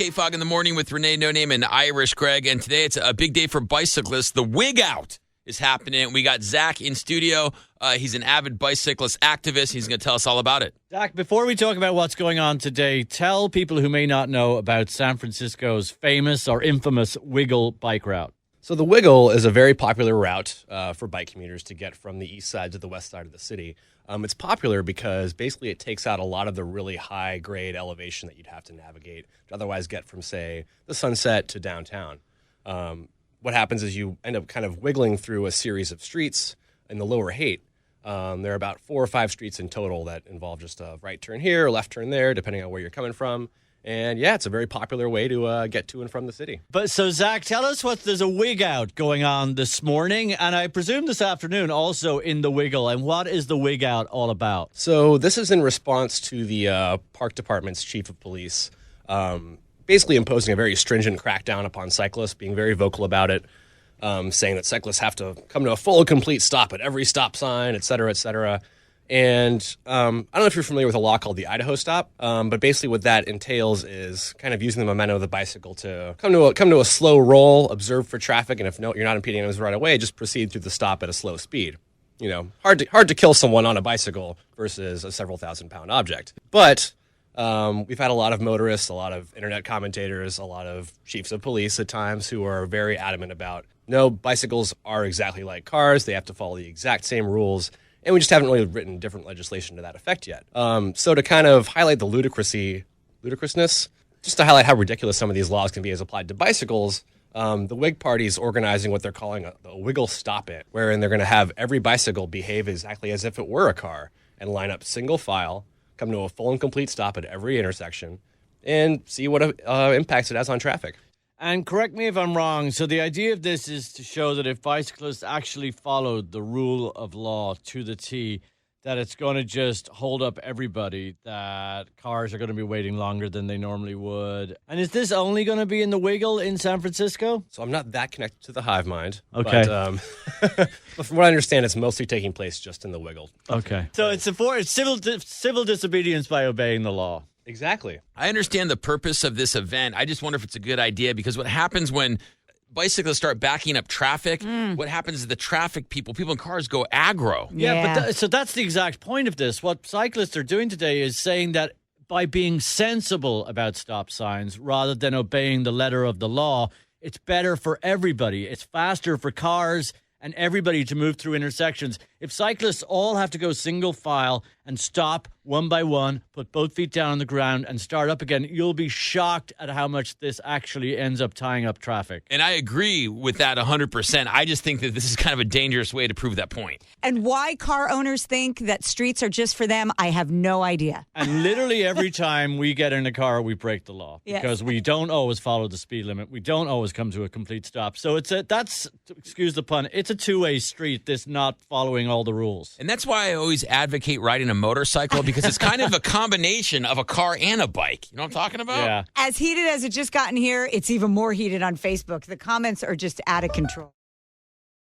K-Fog in the morning with Renee No Name and Irish Greg. And today it's a big day for bicyclists. The Wigout is happening. We got Zack in studio. He's an avid bicyclist activist. He's going to tell us all about it. Zack, before we talk about what's going on today, tell people who may not know about San Francisco's famous or infamous Wiggle bike route. So the Wiggle is a very popular route for bike commuters to get from the east side to the west side of the city. It's popular because basically it takes out a lot of the really high-grade elevation that you'd have to navigate to otherwise get from, say, the Sunset to downtown. What happens is you end up kind of wiggling through a series of streets in the lower Haight. There are about 4 or 5 streets in total that involve just a right turn here, left turn there, depending on where you're coming from. And yeah, it's a very popular way to get to and from the city. But so, Zack, tell us there's a Wigout going on this morning, and I presume this afternoon also in the Wiggle. And what is the Wigout all about? So this is in response to the Park Department's chief of police basically imposing a very stringent crackdown upon cyclists, being very vocal about it, saying that cyclists have to come to a full and complete stop at every stop sign, et cetera, et cetera. And I don't know if you're familiar with a law called the Idaho stop, but basically what that entails is kind of using the momentum of the bicycle to come to a slow roll, observe for traffic, and if you're not impeding others right away, just proceed through the stop at a slow speed. You know, hard to kill someone on a bicycle versus a several thousand-pound object. But we've had a lot of motorists, a lot of internet commentators, a lot of chiefs of police at times who are very adamant about, no, bicycles are exactly like cars. They have to follow the exact same rules. And we just haven't really written different legislation to that effect yet. So to kind of highlight the ludicrousness, just to highlight how ridiculous some of these laws can be as applied to bicycles, the Whig Party is organizing what they're calling a Wiggle Stop-It, wherein they're going to have every bicycle behave exactly as if it were a car and line up single file, come to a full and complete stop at every intersection, and see what impacts it has on traffic. And correct me if I'm wrong, so the idea of this is to show that if bicyclists actually followed the rule of law to the T, that it's going to just hold up everybody, that cars are going to be waiting longer than they normally would. And is this only going to be in the Wiggle in San Francisco? So I'm not that connected to the hive mind. Okay. But from what I understand, it's mostly taking place just in the Wiggle. Okay. So it's civil disobedience by obeying the law. Exactly. I understand the purpose of this event. I just wonder if it's a good idea, because what happens when bicyclists start backing up traffic, what happens is the traffic people in cars go aggro. Yeah, but so that's the exact point of this. What cyclists are doing today is saying that by being sensible about stop signs rather than obeying the letter of the law, it's better for everybody. It's faster for cars and everybody to move through intersections. If cyclists all have to go single file and stop one by one, put both feet down on the ground and start up again, you'll be shocked at how much this actually ends up tying up traffic. And I agree with that 100%. I just think that this is kind of a dangerous way to prove that point. And why car owners think that streets are just for them, I have no idea. And literally every time we get in a car, we break the law. Yes. Because we don't always follow the speed limit. We don't always come to a complete stop. So excuse the pun, it's a two-way street, this not following all the rules. And that's why I always advocate riding a motorcycle, because it's kind of a combination of a car and a bike. You know what I'm talking about? Yeah. As heated as it just gotten here, it's even more heated on Facebook. The comments are just out of control.